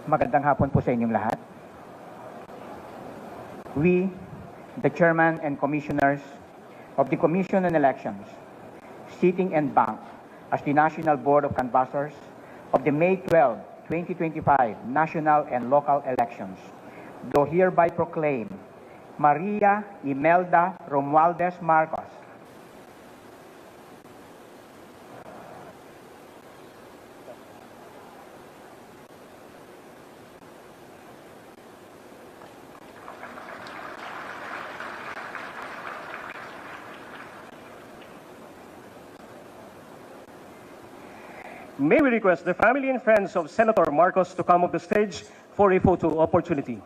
Magandang hapon po sa inyong lahat. We, the Chairman and Commissioners of the Commission on Elections, sitting en banc as the National Board of Canvassers of the May 12, 2025 national and local elections, do hereby proclaim Maria Imelda Romualdez Marcos May we request the family and friends of Senator Marcos to come up the stage for a photo opportunity.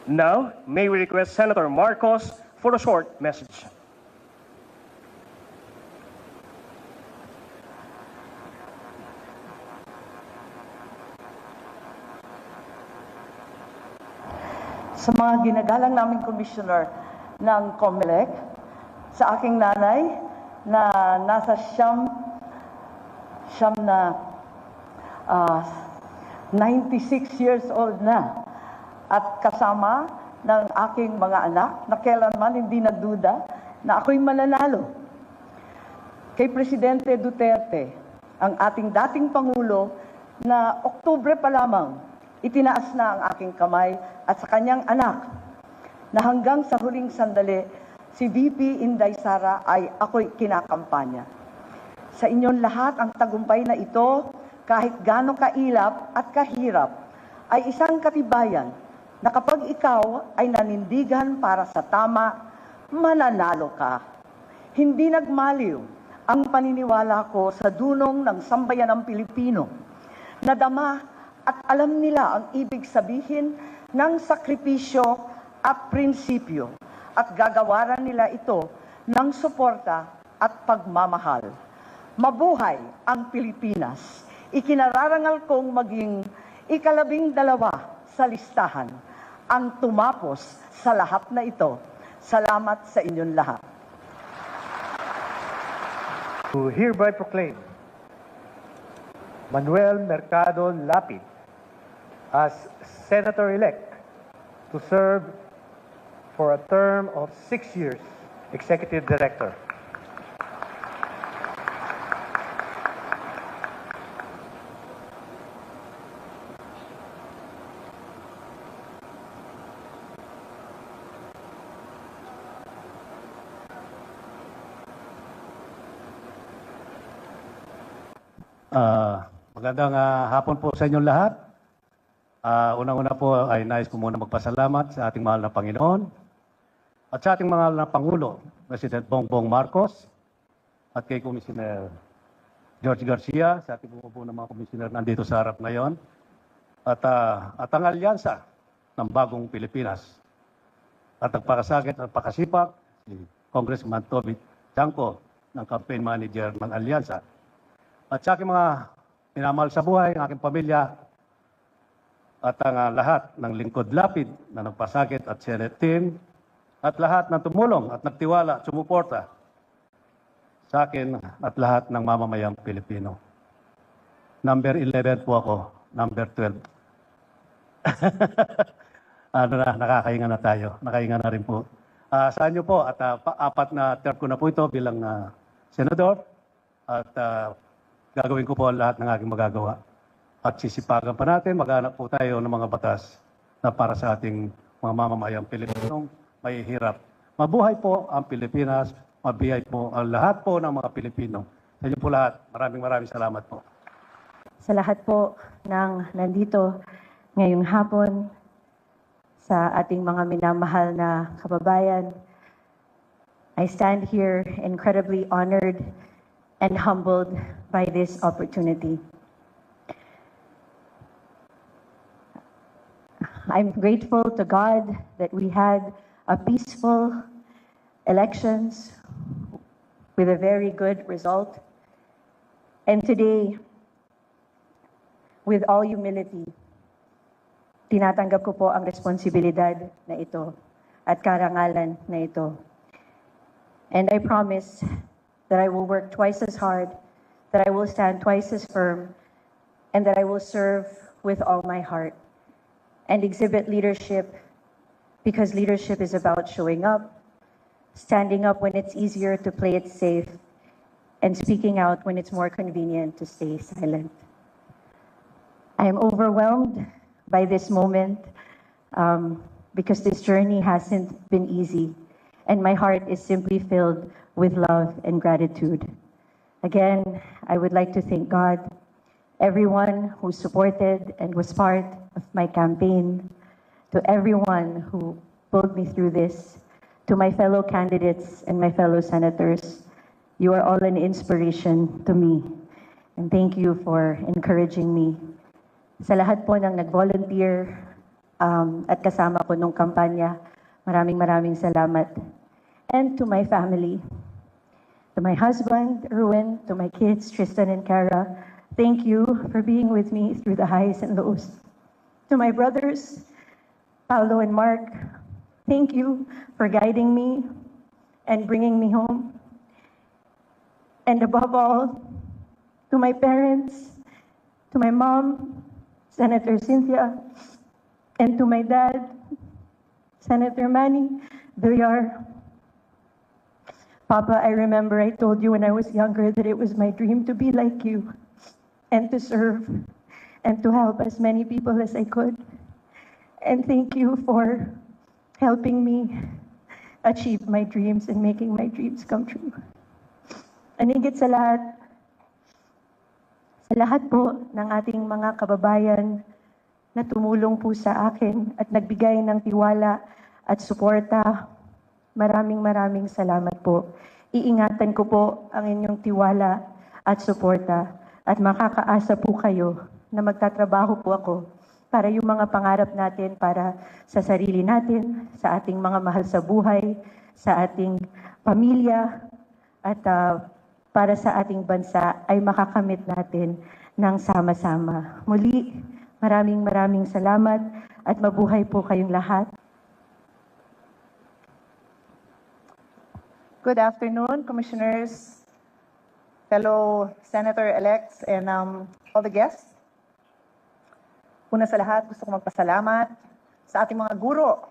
Now, may we request Senator Marcos for a short message. Sa mga ginagalang naming commissioner ng COMELEC, sa aking nanay na nasa siyam na 96 years old na, at kasama ng aking mga anak na kailanman hindi nagduda na ako'y mananalo. Kay Presidente Duterte, ang ating dating Pangulo, na Oktubre pa lamang, itinaas na ang aking kamay, at sa kanyang anak, na hanggang sa huling sandali, si VP Inday Sara ay ako'y kinakampanya. Sa inyong lahat, ang tagumpay na ito, kahit gaano kailap at kahirap, ay isang katibayan na kapag ikaw ay nanindigan para sa tama, mananalo ka. Hindi nagmaliw ang paniniwala ko sa dunong ng sambayanang Pilipino. Nadama at alam nila ang ibig sabihin ng sakripisyo at prinsipyo, at gagawaran nila ito ng suporta at pagmamahal. Mabuhay ang Pilipinas! Ikinararangal kong maging ika-12 sa listahan ang tumapos sa lahat na ito. Salamat sa inyong lahat. To hereby proclaim Manuel Mercado Lapid as Senator-elect to serve for a term of 6 years, Executive Director. Magandang hapon po sa inyong lahat. Unang-una po ay nais ko muna magpasalamat sa ating mahal na Panginoon at sa ating mahal na Pangulo, President Bongbong Marcos, at kay Commissioner George Garcia, sa ating po ng mga komisyoner nandito sa harap ngayon, at ang alyansa ng bagong Pilipinas. At nagpakasakit at pakasipag, si Congressman Toby Chanco, ng campaign manager ng alyansa. At sa aking mga minamahal sa buhay, ang aking pamilya, at ang lahat ng lingkod lapid na nagpasakit at Senate team, at lahat ng tumulong at nagtiwala, sumuporta sa akin at lahat ng mamamayang Pilipino. Number 11 po ako, number 12. Nakakahinga na tayo. Nakahinga na rin po. Sa inyo po, at apat na term ko na po ito bilang senador, at gagawin ko po lahat ng aking magagawa At sisipagan pa natin, maghanap po tayo ng mga batas na para sa ating mga mamamayang Pilipinong mahihirap. Mabuhay po ang Pilipinas, mabuhay po ang lahat po ng mga Pilipino. Sa inyo po lahat, maraming salamat po. Sa lahat po ng nandito ngayong hapon, sa ating mga minamahal na kababayan, I stand here incredibly honored and humbled by this opportunity. I'm grateful to God that we had a peaceful elections with a very good result. And today, with all humility, tinatanggap ko po ang responsibilidad na ito at karangalan na ito. And I promise that I will work twice as hard, that I will stand twice as firm, and that I will serve with all my heart and exhibit leadership, because leadership is about showing up, standing up when it's easier to play it safe, and speaking out when it's more convenient to stay silent. I am overwhelmed by this moment because this journey hasn't been easy, and my heart is simply filled with love and gratitude. Again, I would like to thank God, everyone who supported and was part of my campaign, to everyone who pulled me through this, to my fellow candidates and my fellow senators. You are all an inspiration to me, and thank you for encouraging me. Sa lahat po ng nag-volunteer at kasama ko nung kampanya, maraming salamat. And to my family, to my husband, Ruben, to my kids, Tristan and Cara, thank you for being with me through the highs and lows. To my brothers, Paolo and Mark, thank you for guiding me and bringing me home. And above all, to my parents, to my mom, Senator Cynthia, and to my dad, Senator Manny Villar. Papa, I remember I told you when I was younger that it was my dream to be like you and to serve and to help as many people as I could. And thank you for helping me achieve my dreams and making my dreams come true. And higit sa lahat po ng ating mga kababayan na tumulong po sa akin at nagbigay ng tiwala at suporta, maraming salamat po. Iingatan ko po ang inyong tiwala at suporta at makakaasa po kayo na magtatrabaho po ako para yung mga pangarap natin para sa sarili natin, sa ating mga mahal sa buhay, sa ating pamilya at para sa ating bansa ay makakamit natin ng sama-sama. Muli, maraming salamat at mabuhay po kayong lahat. Good afternoon, commissioners, fellow senator-elects, and all the guests. Una sa lahat, gusto ko magpasalamat sa ating mga guro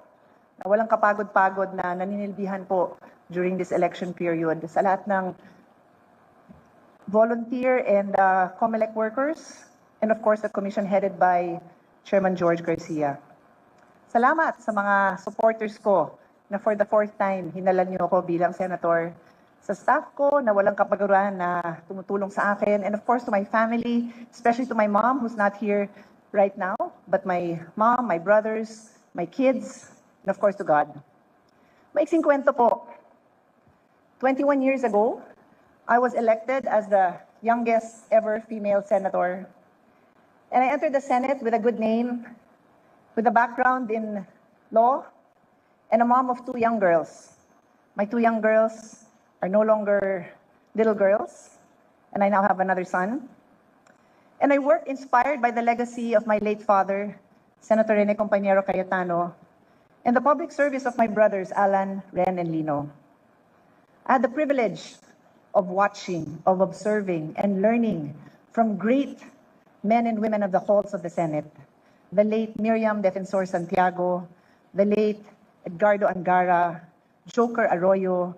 na walang kapagod-pagod na naninilbihan po during this election period. Sa lahat ng volunteer and COMELEC workers, and of course the commission headed by Chairman George Garcia. Salamat sa mga supporters ko na for the fourth time hinalan niyo ako bilang senator, sa staff ko na walang kapaguran na tumutulong sa akin, and of course to my family, especially to my mom who's not here right now, but my mom, my brothers, my kids, and of course to God. Maiksing kwento po. 21 years ago, I was elected as the youngest ever female senator. And I entered the Senate with a good name, with a background in law, and a mom of two young girls. My two young girls are no longer little girls, and I now have another son. And I worked inspired by the legacy of my late father, Senator Rene Compañero Cayetano, and the public service of my brothers, Alan, Ren, and Lino. I had the privilege of watching, of observing, and learning from great men and women of the halls of the Senate. The late Miriam Defensor Santiago, the late Edgardo Angara, Joker Arroyo,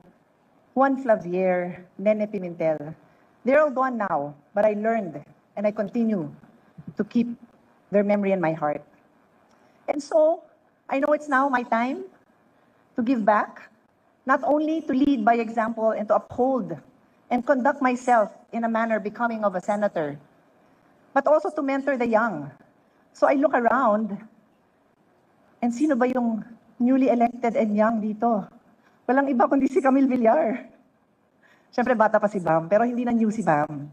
Juan Flavier, Nene Pimentel. They're all gone now, but I learned and I continue to keep their memory in my heart. And so, I know it's now my time to give back, not only to lead by example and to uphold and conduct myself in a manner becoming of a senator, but also to mentor the young. So I look around, and sino ba yung newly elected and young dito? Walang iba kundi si Camille Villar. Siyempre bata pa si Bam, pero hindi na new si Bam.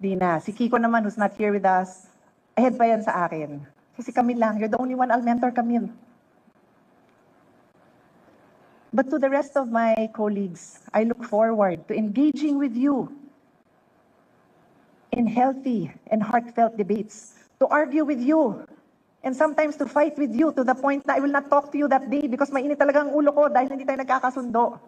Di na. Si Kiko naman, who's not here with us, ahead pa yan sa akin. So si Camille lang, you're the only one I'll mentor, Camille. But to the rest of my colleagues, I look forward to engaging with you in healthy and heartfelt debates, to argue with you, and sometimes to fight with you to the point na I will not talk to you that day because mainit talaga ang ulo ko dahil hindi tayo nagkakasundo.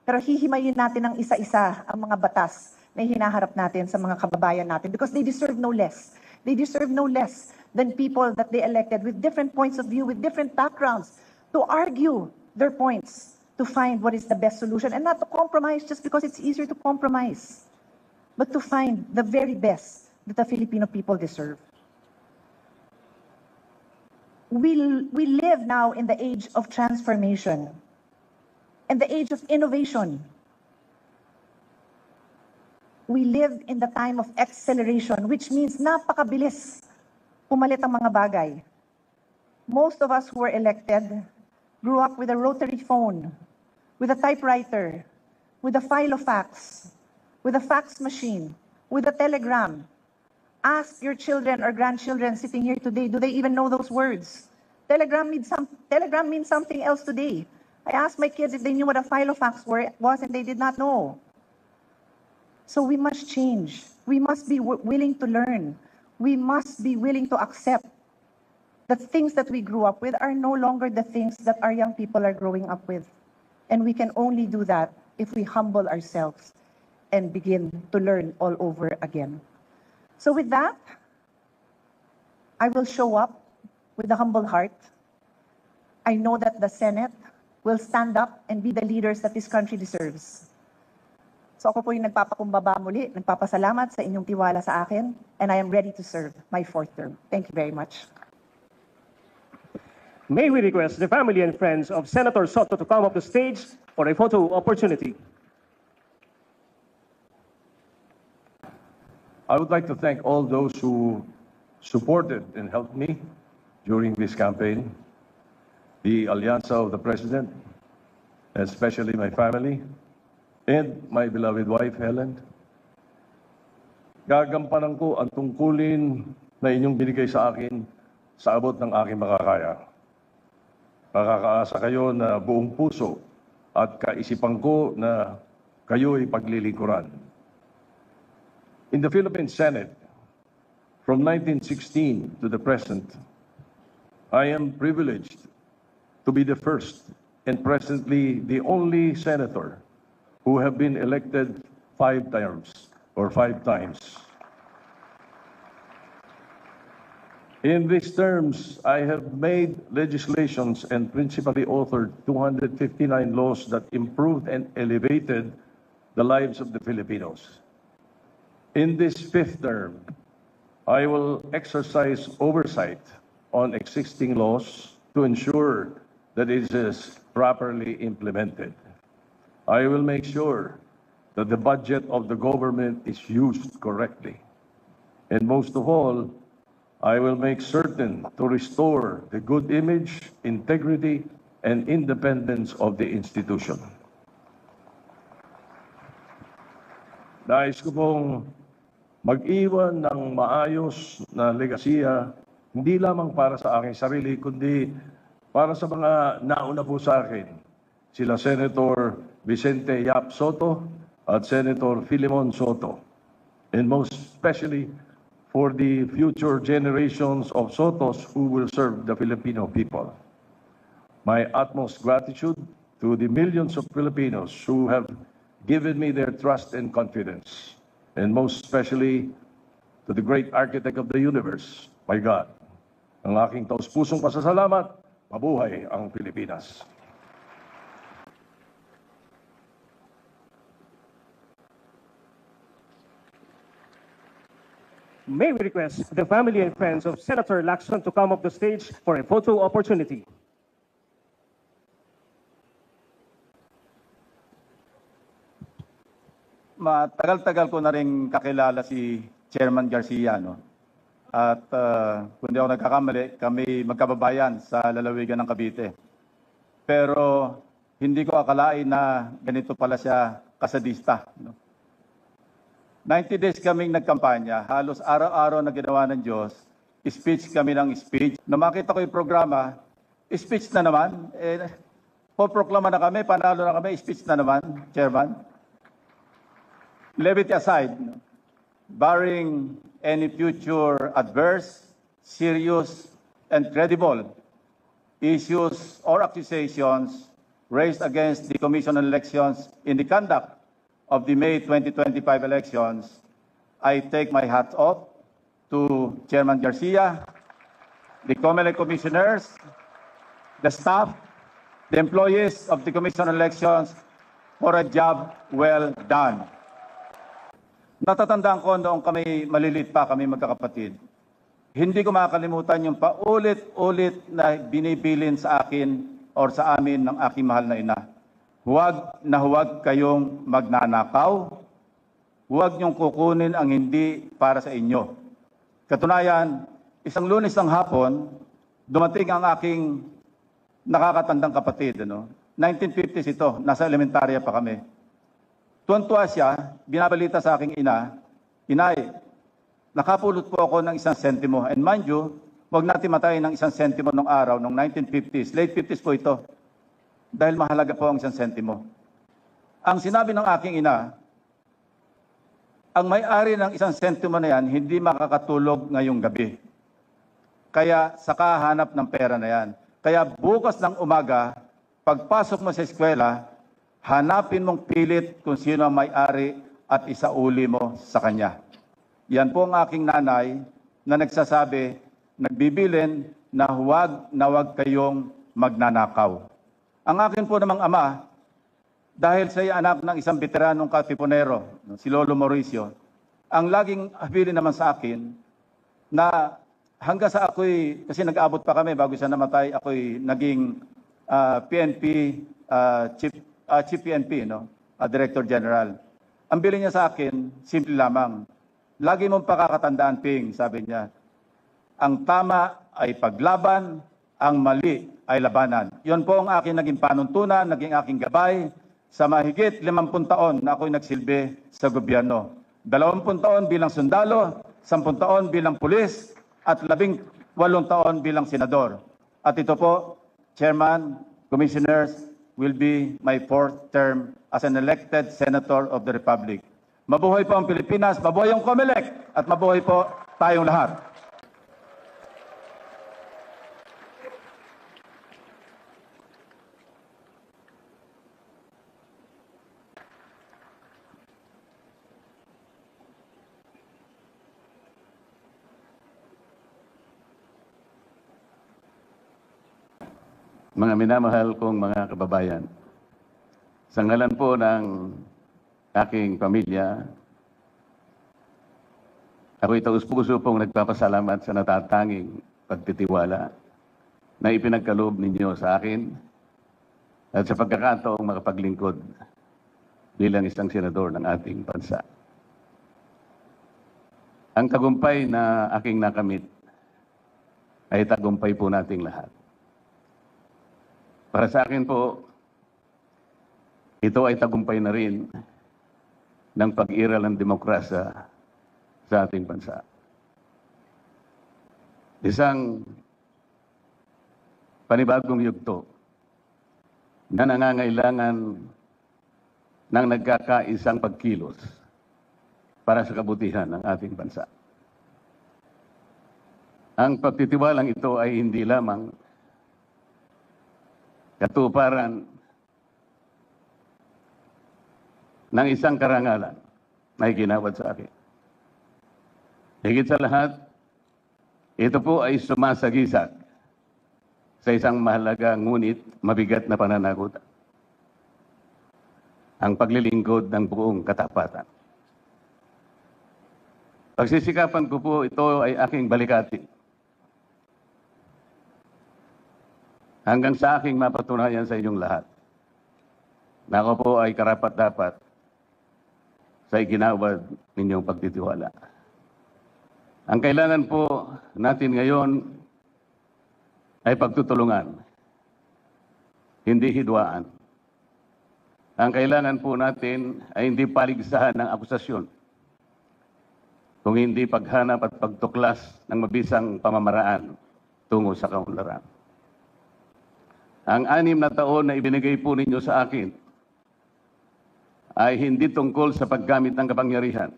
Pero hihimayin natin ng isa-isa ang mga batas na hinaharap natin sa mga kababayan natin because they deserve no less. They deserve no less than people that they elected with different points of view, with different backgrounds, to argue their points, to find what is the best solution, and not to compromise just because it's easier to compromise, but to find the very best that the Filipino people deserve. We live now in the age of transformation and the age of innovation. We live in the time of acceleration, which means napakabilis pumalit ang mga bagay. Most of us who were elected grew up with a rotary phone, with a typewriter, with a filofax, with a fax machine, with a telegram. Ask your children or grandchildren sitting here today, do they even know those words? Telegram means something else today. I asked my kids if they knew what a filofax was, and they did not know. So we must change. We must be willing to learn. We must be willing to accept that things that we grew up with are no longer the things that our young people are growing up with. And we can only do that if we humble ourselves and begin to learn all over again. So with that, I will show up with a humble heart. I know that the Senate will stand up and be the leaders that this country deserves. So ako po yung nagpapakumbaba muli, nagpapasalamat sa inyong tiwala sa akin, and I am ready to serve my 4th term. Thank you very much. May we request the family and friends of Senator Soto to come up the stage for a photo opportunity. I would like to thank all those who supported and helped me during this campaign, the Allianza of the President, especially my family, and my beloved wife, Helen. Gagampanan ko ang tungkulin na inyong binigay sa akin sa abot ng aking makakaya. Makakaasa kayo na buong puso at kaisipan ko na kayo'y paglilingkuran. In the Philippine Senate, from 1916 to the present, I am privileged to be the first and presently the only senator who have been elected 5 terms or 5 times. In these terms, I have made legislations and principally authored 259 laws that improved and elevated the lives of the Filipinos. In this 5th term, I will exercise oversight on existing laws to ensure that it is properly implemented. I will make sure that the budget of the government is used correctly. And most of all, I will make certain to restore the good image, integrity, and independence of the institution. Nais ko pong mag-iwan ng maayos na legasiya, hindi lamang para sa aking sarili, kundi para sa mga nauna po sa akin, sila Senator Vicente Yap Soto at Senator Filemon Soto, and most especially for the future generations of Sotos who will serve the Filipino people. My utmost gratitude to the millions of Filipinos who have given me their trust and confidence, and most especially to the great architect of the universe, my God. Ang aking taus-pusong pasasalamat, mabuhay ang Pilipinas. May we request the family and friends of Senator Lacson to come up the stage for a photo opportunity. Matagal-tagal ko na rin kakilala si Chairman Garcia, no? At kung di ako nagkakamali, kami magkababayan sa lalawigan ng Cavite. Pero hindi ko akalain na ganito pala siya kasadista, no? 90 days kaming nagkampanya, halos araw-araw na ginawa ng Diyos, speech kami ng speech. Nung makita ko yung programa, speech na naman, poproklama na kami, panalo na kami, speech na naman, Chairman. Levity aside, barring any future adverse, serious, and credible issues or accusations raised against the Commission on Elections in the conduct of the May 2025 elections, I take my hat off to Chairman Garcia, the COMELEC commissioners, the staff, the employees of the Commission on Elections for a job well done. Natatandaan ko noong kami malilit pa, kami magkakapatid. Hindi ko makakalimutan yung paulit-ulit na binibilin sa akin or sa amin ng aking mahal na ina. Huwag kayong magnanakaw. Huwag niyong kukunin ang hindi para sa inyo. Katunayan, isang Lunes ng hapon, dumating ang aking nakakatandang kapatid. 1950s ito, nasa elementarya pa kami. Tuwan-tuwa siya, binabalita sa aking ina, Inay, nakapulot po ako ng 1 sentimo. And mind you, huwag natin matayin ng 1 sentimo nung araw, nung 1950s. Late 50s po ito. Dahil mahalaga po ang 1 sentimo. Ang sinabi ng aking ina, ang may-ari ng 1 sentimo na yan, hindi makakatulog ngayong gabi. Kaya saka hanap ng pera na yan. Kaya bukas ng umaga, pagpasok mo sa eskwela, hanapin mong pilit kung sino ang may-ari at isauli mo sa kanya. Yan po ang aking nanay na nagsasabi, nagbibilin na huwag kayong magnanakaw. Ang akin po namang ama, dahil siya anak ng isang veteranong katipunero, si Lolo Mauricio, ang laging habilin naman sa akin na hanggang sa ako'y, kasi nag-abot pa kami bago siya namatay, ako'y naging PNP, Chief PNP, Director General. Ang bilin niya sa akin, simple lamang. Lagi mong pakakatandaan, Ping, sabi niya. Ang tama ay paglaban, ang mali ay labanan. Yon po ang aking naging panuntunan, naging aking gabay sa mahigit 50 taon na ako'y nagsilbi sa gobyerno. 20 taon bilang sundalo, 10 taon bilang pulis, at 18 taon bilang senador. At ito po, Chairman, Commissioners, will be my 4th term as an elected Senator of the Republic. Mabuhay po ang Pilipinas, mabuhay ang COMELEC, at mabuhay po tayong lahat. Mga minamahal kong mga kababayan, sa ngalan po ng aking pamilya, ako'y taus-puso pong nagpapasalamat sa natatanging pagtitiwala na ipinagkaloob ninyo sa akin at sa pagkakataong makapaglingkod bilang isang senador ng ating bansa. Ang tagumpay na aking nakamit ay tagumpay po nating lahat. Para sa akin po, ito ay tagumpay na rin ng pag-iral ng demokrasya sa ating bansa. Isang panibagong yugto na nangangailangan ng nagkakaisang pagkilos para sa kabutihan ng ating bansa. Ang pagtitiwalang ito ay hindi lamang katuparan ng isang karangalan na iginawad sa akin. Higit sa lahat, ito po ay sumasagisag sa isang mahalaga ngunit mabigat na pananagutan. Ang paglilingkod ng buong katapatan. Pagsisikapan ko po ito ay aking balikati. Hanggang sa aking mapatunayan sa inyong lahat na ako po ay karapat-dapat sa iginawad ninyong pagtitiwala. Ang kailangan po natin ngayon ay pagtutulungan, hindi hidwaan. Ang kailangan po natin ay hindi paligsahan ng akusasyon, kung hindi paghanap at pagtuklas ng mabisang pamamaraan tungo sa kaunlaran. Ang 6 na taon na ibinigay po ninyo sa akin ay hindi tungkol sa paggamit ng kapangyarihan,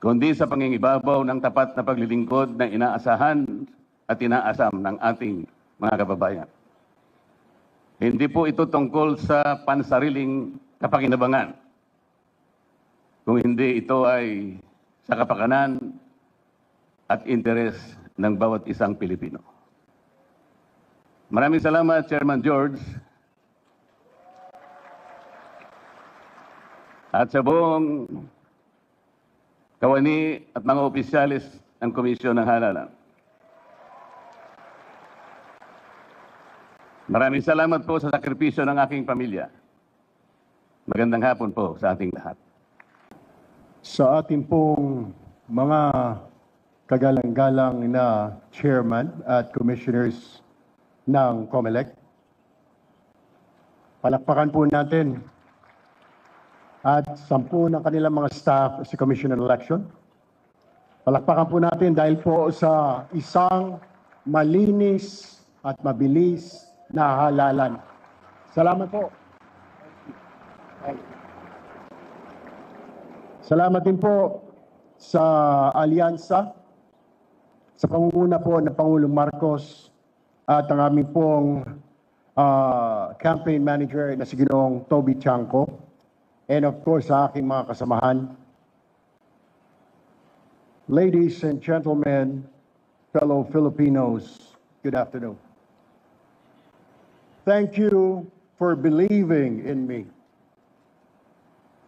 kundi sa pangingibabaw ng tapat na paglilingkod na inaasahan at inaasam ng ating mga kababayan. Hindi po ito tungkol sa pansariling kapakinabangan, kung hindi ito ay sa kapakanan at interes ng bawat isang Pilipino. Maraming salamat, Chairman George, at sa buong kawani at mga opisyalis ng Komisyon ng Halalan. Maraming salamat po sa sakripisyo ng aking pamilya. Magandang hapon po sa ating lahat. Sa ating pong mga kagalang-galang na chairman at commissioners ng COMELEC, palakpakan po natin at 10 ng kanilang mga staff sa Commission on Election. Palakpakan po natin dahil po sa isang malinis at mabilis na halalan. Salamat po. Salamat din po sa alyansa, sa pangunguna po ng Pangulong Marcos at ang aming pong campaign manager na si Ginoong Toby Chanco, and of course sa aking mga kasamahan. Ladies and gentlemen, fellow Filipinos, good afternoon. Thank you for believing in me.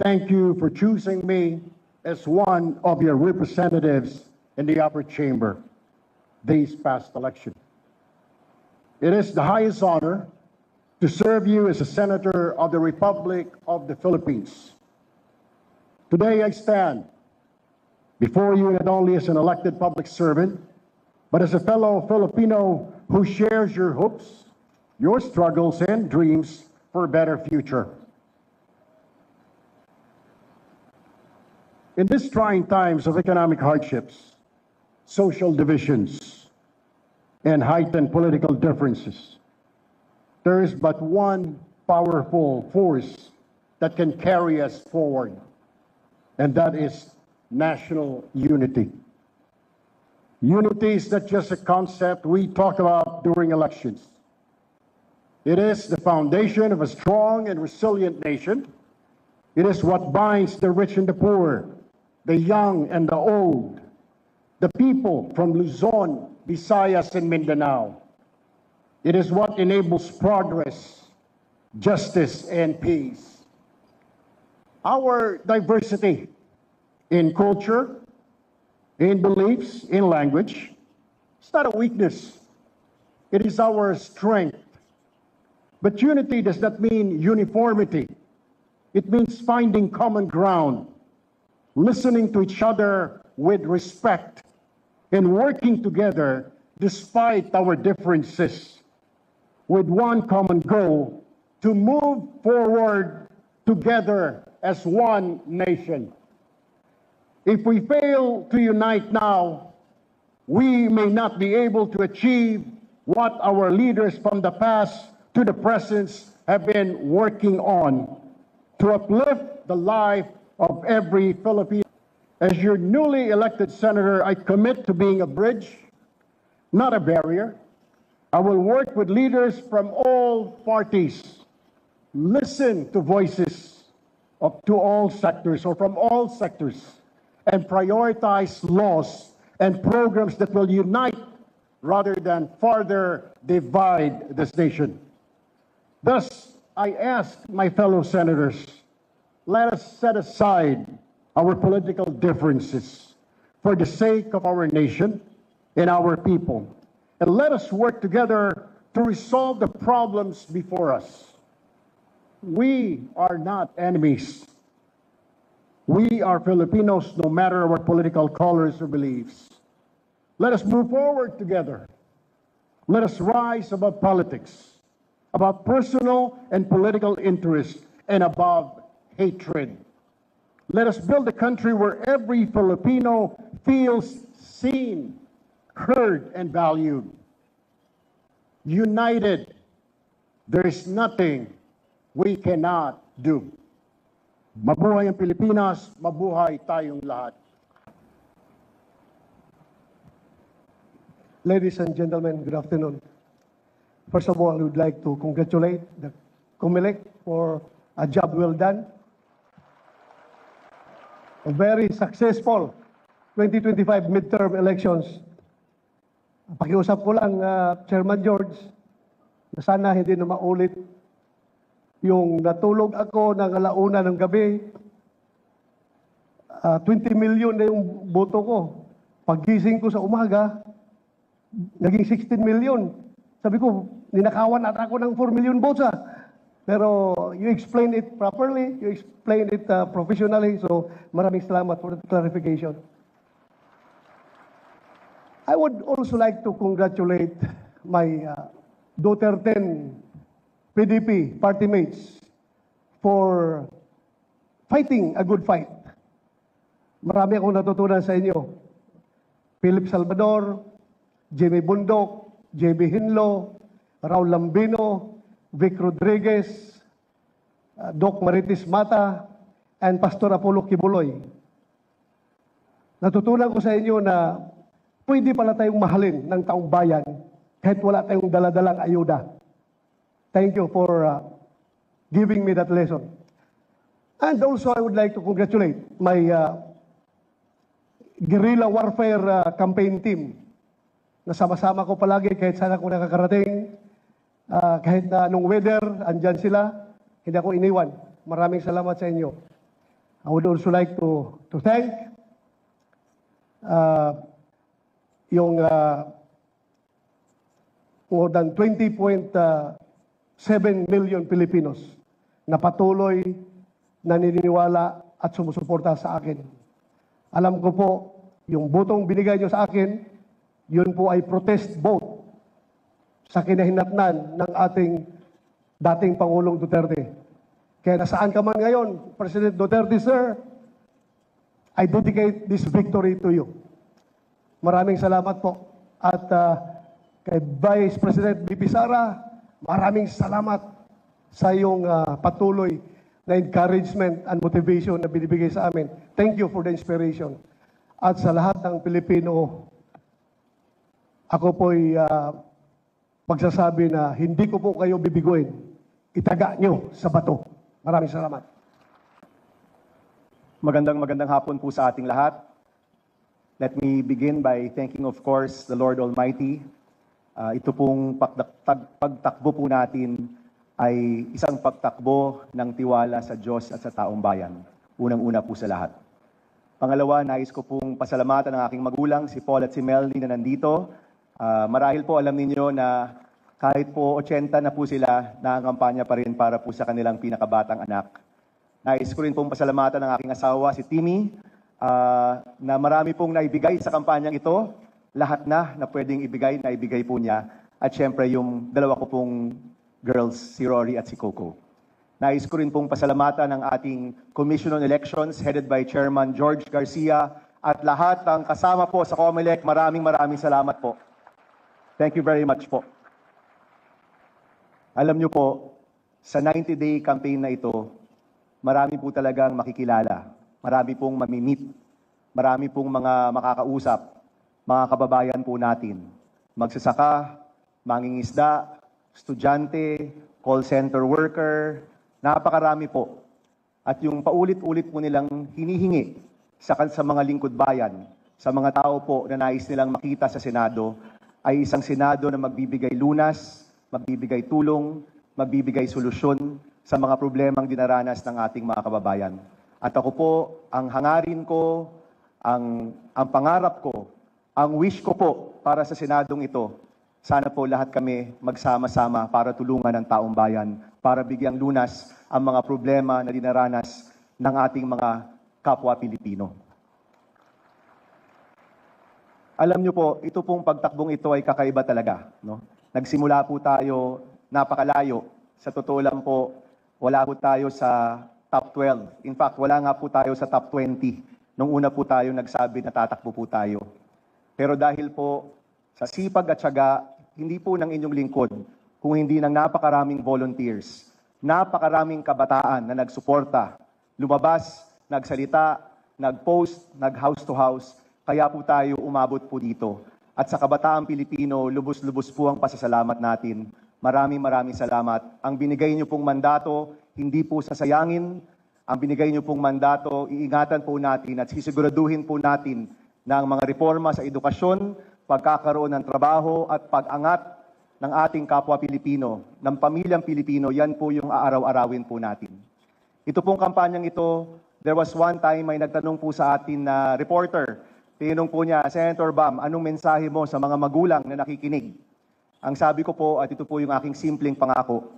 Thank you for choosing me as one of your representatives in the upper chamber this past election. It is the highest honor to serve you as a senator of the Republic of the Philippines. Today I stand before you not only as an elected public servant, but as a fellow Filipino who shares your hopes, your struggles and dreams for a better future. In these trying times of economic hardships, social divisions, and heightened political differences, there is but one powerful force that can carry us forward, and that is national unity. Unity is not just a concept we talk about during elections. It is the foundation of a strong and resilient nation. It is what binds the rich and the poor, the young and the old, the people from Luzon, Visayas, and Mindanao. It is what enables progress, justice, and peace. Our diversity in culture, in beliefs, in language, it's not a weakness. It is our strength. But unity does not mean uniformity. It means finding common ground, listening to each other with respect, and working together despite our differences, with one common goal: to move forward together as one nation. If we fail to unite now, we may not be able to achieve what our leaders from the past to the present have been working on, to uplift the life of every Filipino. As your newly elected senator, I commit to being a bridge, not a barrier. I will work with leaders from all parties, listen to voices to all sectors or from all sectors, and prioritize laws and programs that will unite rather than further divide this nation. Thus, I ask my fellow senators, let us set aside our political differences for the sake of our nation and our people. And let us work together to resolve the problems before us. We are not enemies. We are Filipinos, no matter our political colors or beliefs. Let us move forward together. Let us rise above politics, above personal and political interests, and above hatred. Let us build a country where every Filipino feels seen, heard, and valued. United, there is nothing we cannot do. Mabuhay ang Pilipinas, mabuhay tayong lahat. Ladies and gentlemen, good afternoon. First of all, I would like to congratulate the COMELEC for a job well done. A very successful 2025 midterm elections. Pakiusap ko lang, Chairman George, na sana hindi na maulit yung natulog ako ng alauna ng gabi. 20 million na yung boto ko. Paggising ko sa umaga, naging 16 million. Sabi ko, ninakawan at ako ng 4 million votes . Pero you explained it properly, you explained it professionally, so maraming salamat for the clarification. I would also like to congratulate my Duterte PDP party mates for fighting a good fight. Marami akong natutunan sa inyo. Philip Salvador, Jimmy Bundok, JB Hinlo, Raul Lambino, Vic Rodriguez, Doc Marites Mata, and Pastor Apollo Kibuloy. Natutunan ko sa inyo na pwede pala tayong mahalin ng taong bayan kahit wala tayong daladalang ayuda. Thank you for giving me that lesson. And also, I would like to congratulate my guerrilla warfare campaign team. Nasama-sama ko palagi kahit saan ako nakakarating. Kahit na anong weather, andyan sila, hindi ako iniwan. Maraming salamat sa inyo. I would also like to thank yung more than 20.7 million Filipinos na patuloy naniniwala at sumusuporta sa akin. Alam ko po, yung botong binigay nyo sa akin, yun po ay protest vote sa kinahinatnan ng ating dating Pangulong Duterte. Kaya nasaan ka man ngayon, President Duterte, sir, I dedicate this victory to you. Maraming salamat po. At kay Vice President BP Sara, maraming salamat sa iyong patuloy na encouragement and motivation na binibigay sa amin. Thank you for the inspiration. At sa lahat ng Pilipino, ako po'y magsasabi na hindi ko po kayo bibiguin. Itaga nyo sa bato. Maraming salamat. Magandang hapon po sa ating lahat. Let me begin by thanking, of course, the Lord Almighty. Ito pong pagtakbo po natin ay isang pagtakbo ng tiwala sa Diyos at sa taong bayan. Unang-una po sa lahat. Pangalawa, nais ko pong pasalamatan ng aking magulang, si Paul at si Melanie na nandito. Marahil po alam ninyo na kahit po 80 na po sila, nakakampanya pa rin para po sa kanilang pinakabatang anak. Nais ko rin pong pasalamatan ng aking asawa, si Timmy, na marami pong naibigay sa kampanyang ito. Lahat na pwedeng ibigay, naibigay po niya. At syempre yung dalawa ko pong girls, si Rory at si Coco. Nais ko rin pong pasalamatan ng ating Commission on Elections headed by Chairman George Garcia at lahat ng kasama po sa COMELEC. Maraming salamat po. Thank you very much po. Alam niyo po, sa 90-day campaign na ito, marami po talagang makikilala. Marami pong mamimit. Marami pong mga makakausap. Mga kababayan po natin. Magsasaka, mangingisda, estudyante, call center worker, napakarami po. At yung paulit-ulit po nilang hinihingi sa mga lingkod bayan, sa mga tao po na nais nilang makita sa Senado, ay isang Senado na magbibigay lunas, magbibigay tulong, magbibigay solusyon sa mga problemang dinaranas ng ating mga kababayan. At ako po, ang hangarin ko, ang pangarap ko, ang wish ko po para sa Senadong ito, sana po lahat kami magsama-sama para tulungan ang taong bayan, para bigyang lunas ang mga problema na dinaranas ng ating mga kapwa Pilipino. Alam niyo po, ito pong pagtakbong ito ay kakaiba talaga. No? Nagsimula po tayo napakalayo. Sa totoo lang po, wala po tayo sa top 12. In fact, wala nga po tayo sa top 20 nung una po tayo nagsabi na tatakbo po tayo. Pero dahil po sa sipag at tiyaga, hindi po ng inyong lingkod, kung hindi ng napakaraming volunteers, napakaraming kabataan na nagsuporta, lumabas, nagsalita, nag-post, nag-house to house, kaya po tayo umabot po dito. At sa kabataang Pilipino, lubos-lubos po ang pasasalamat natin. Maraming salamat. Ang binigay niyo pong mandato, hindi po sasayangin. Ang binigay niyo pong mandato, iingatan po natin at sisiguraduhin po natin na ang mga reforma sa edukasyon, pagkakaroon ng trabaho at pag-angat ng ating kapwa Pilipino, ng pamilyang Pilipino, yan po yung aaraw-arawin po natin. Ito pong kampanyang ito, there was one time may nagtanong po sa atin na reporter, tinanong po niya, Senator Bam, anong mensahe mo sa mga magulang na nakikinig? Ang sabi ko po, at ito po yung aking simpleng pangako,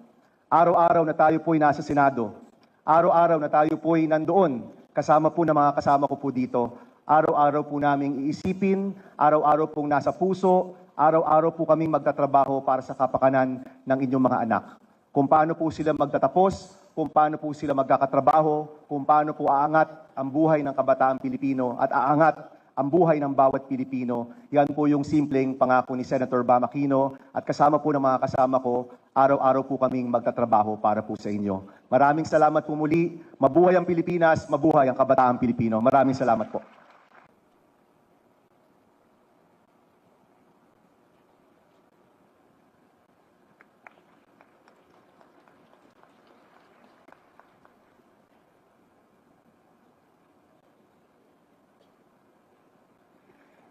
araw-araw na tayo po'y nasa Senado, araw-araw na tayo po'y nandoon, kasama po ng mga kasama ko po dito, araw-araw po naming iisipin, araw-araw pong nasa puso, araw-araw po kaming magtatrabaho para sa kapakanan ng inyong mga anak. Kung paano po sila magtatapos, kung paano po sila magkakatrabaho, kung paano po aangat ang buhay ng kabataang Pilipino at aangat ang buhay ng bawat Pilipino. Yan po yung simpleng pangako ni Senator Bam Aquino at kasama po ng mga kasama ko, araw-araw po kaming magtatrabaho para po sa inyo. Maraming salamat po muli. Mabuhay ang Pilipinas, mabuhay ang kabataang Pilipino. Maraming salamat po.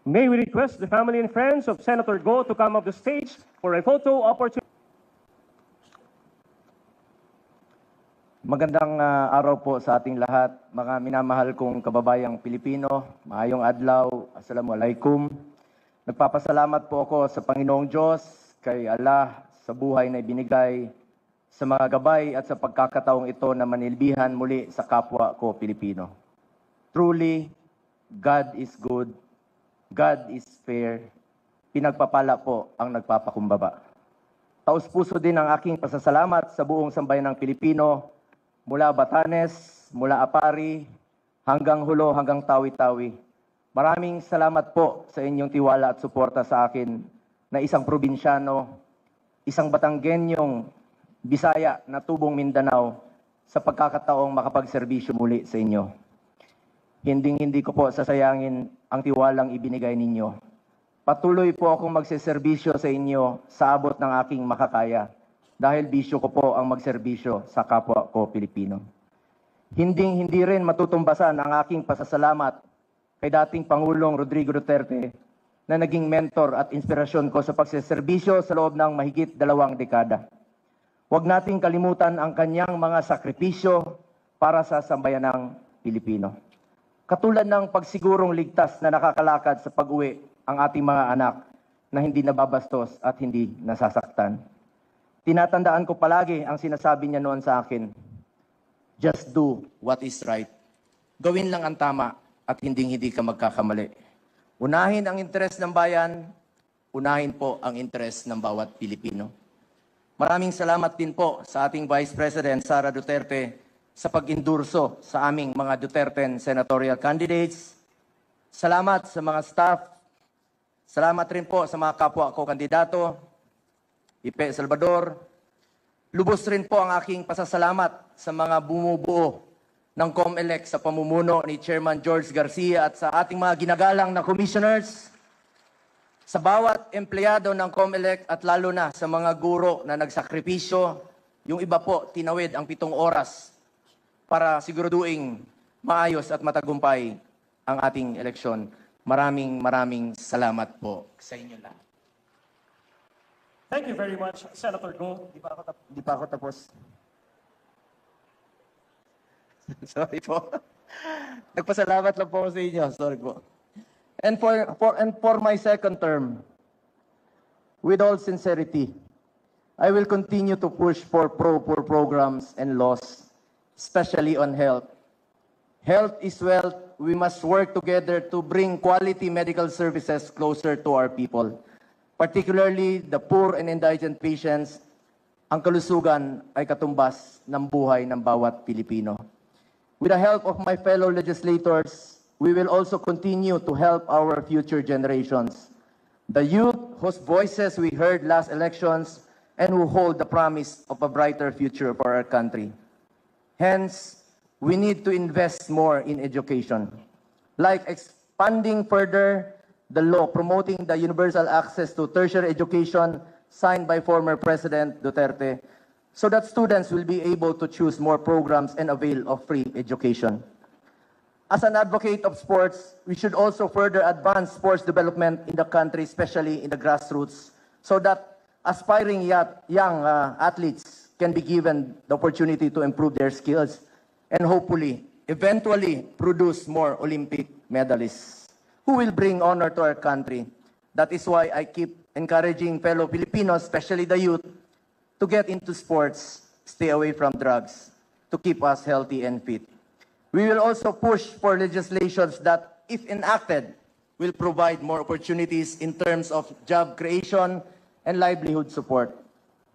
May we request the family and friends of Senator Go to come up the stage for a photo opportunity. Magandang araw po sa ating lahat, mga minamahal kong kababayang Pilipino. Maayong adlaw, assalamualaikum. Nagpapasalamat po ako sa Panginoong Diyos, kay Allah, sa buhay na ibinigay, sa mga gabay at sa pagkakataong ito na manilbihan muli sa kapwa ko Pilipino. Truly, God is good. God is fair. Pinagpapala po ang nagpapakumbaba. Taos-puso din ang aking pasasalamat sa buong sambayan ng Pilipino, mula Batanes, mula Apari, hanggang Hulo, hanggang Tawi-Tawi. Maraming salamat po sa inyong tiwala at suporta sa akin na isang probinsyano, isang Batanggenyong Bisaya na tubong Mindanao sa pagkakataong makapagserbisyo muli sa inyo. Hindi ko po sasayangin ang tiwalang ibinigay ninyo. Patuloy po akong magseserbisyo sa inyo sa abot ng aking makakaya dahil bisyo ko po ang magserbisyo sa kapwa ko Pilipino. Hindi rin matutumbasan ang aking pasasalamat kay dating Pangulong Rodrigo Duterte na naging mentor at inspirasyon ko sa pagseserbisyo sa loob ng mahigit 2 dekada. Huwag nating kalimutan ang kanyang mga sakripisyo para sa sambayanang Pilipino. Katulad ng pagsigurong ligtas na nakakalakad sa pag-uwi ang ating mga anak na hindi nababastos at hindi nasasaktan. Tinatandaan ko palagi ang sinasabi niya noon sa akin, just do what is right. Gawin lang ang tama at hindi ka magkakamali. Unahin ang interes ng bayan, unahin po ang interes ng bawat Pilipino. Maraming salamat din po sa ating Vice President Sara Duterte sa pag-endurso sa aming mga Duterte senatorial candidates. Salamat sa mga staff. Salamat rin po sa mga kapwa ko kandidato. Ipe Salvador. Lubos rin po ang aking pasasalamat sa mga bumubuo ng COMELEC sa pamumuno ni Chairman George Garcia at sa ating mga ginagalang na commissioners. Sa bawat empleyado ng COMELEC at lalo na sa mga guro na nagsakripisyo, yung iba po tinawid ang 7 oras para siguraduing maayos at matagumpay ang ating eleksyon. Maraming salamat po sa inyo lahat. Thank you very much, Senator Go. Di pa ako tapos. Sorry po. Nagpasalamat lang po ako sa inyo. Sorry po. And for my second term, with all sincerity, I will continue to push for pro-poor programs and laws, especially on health. Health is wealth. We must work together to bring quality medical services closer to our people, particularly the poor and indigent patients. Ang kalusugan ay katumbas ng buhay ng bawat Pilipino. With the help of my fellow legislators, we will also continue to help our future generations. The youth whose voices we heard last elections and who hold the promise of a brighter future for our country. Hence, we need to invest more in education, like expanding further the law promoting the universal access to tertiary education signed by former President Duterte, so that students will be able to choose more programs and avail of free education. As an advocate of sports, we should also further advance sports development in the country, especially in the grassroots, so that aspiring young athletes can be given the opportunity to improve their skills and hopefully, eventually, produce more Olympic medalists who will bring honor to our country. That is why I keep encouraging fellow Filipinos, especially the youth, to get into sports, stay away from drugs, to keep us healthy and fit. We will also push for legislations that, if enacted, will provide more opportunities in terms of job creation and livelihood support.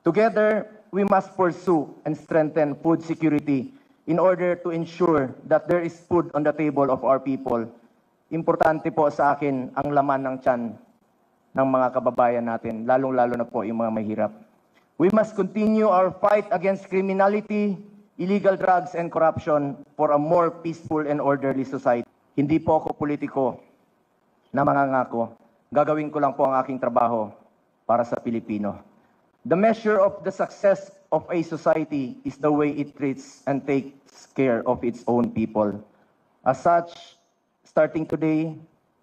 Together, we must pursue and strengthen food security in order to ensure that there is food on the table of our people. Importante po sa akin ang laman ng tiyan ng mga kababayan natin, lalong-lalo na po yung mga mahirap. We must continue our fight against criminality, illegal drugs, and corruption for a more peaceful and orderly society. Hindi po ako politiko na mangangako. Gagawin ko lang po ang aking trabaho para sa Pilipino. The measure of the success of a society is the way it treats and takes care of its own people. As such, starting today,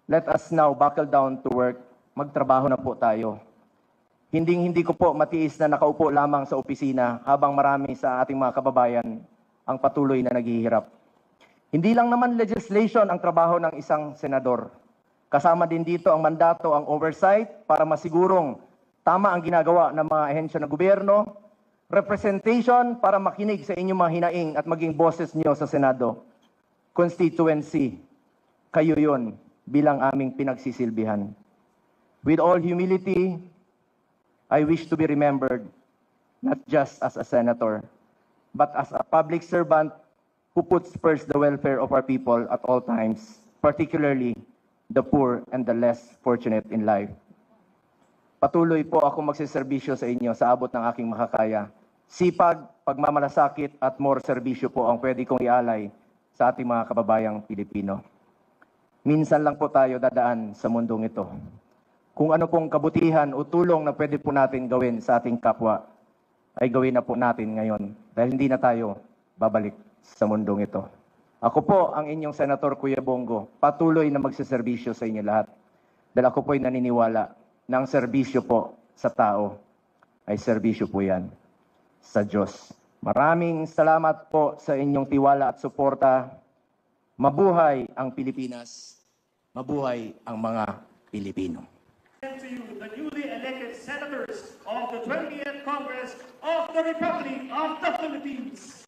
let us now buckle down to work. Magtrabaho na po tayo. Hindi ko po matiis na nakaupo lamang sa opisina habang marami sa ating mga kababayan ang patuloy na naghihirap. Hindi lang naman legislation ang trabaho ng isang senador. Kasama din dito ang mandato, ang oversight para masigurong tama ang ginagawa ng mga ahensya ng gobyerno, representation para makinig sa inyong mga hinaing at maging boses niyo sa Senado, constituency, kayo yun bilang aming pinagsisilbihan. With all humility, I wish to be remembered not just as a senator, but as a public servant who puts first the welfare of our people at all times, particularly the poor and the less fortunate in life. Patuloy po ako magsiservisyo sa inyo sa abot ng aking makakaya. Sipag, pagmamalasakit at more serbisyo po ang pwede kong ialay sa ating mga kababayang Pilipino. Minsan lang po tayo dadaan sa mundong ito. Kung ano pong kabutihan o tulong na pwede po natin gawin sa ating kapwa, ay gawin na po natin ngayon dahil hindi na tayo babalik sa mundong ito. Ako po ang inyong Senator Kuya Bongo, patuloy na magsiservisyo sa inyo lahat. Dahil ako po'y naniniwala na ang serbisyo po sa tao ay serbisyo po yan sa Diyos. Maraming salamat po sa inyong tiwala at suporta. Mabuhay ang Pilipinas. Mabuhay ang mga Pilipino. To you, the newly elected senators of the 20th Congress of the Republic of the Philippines.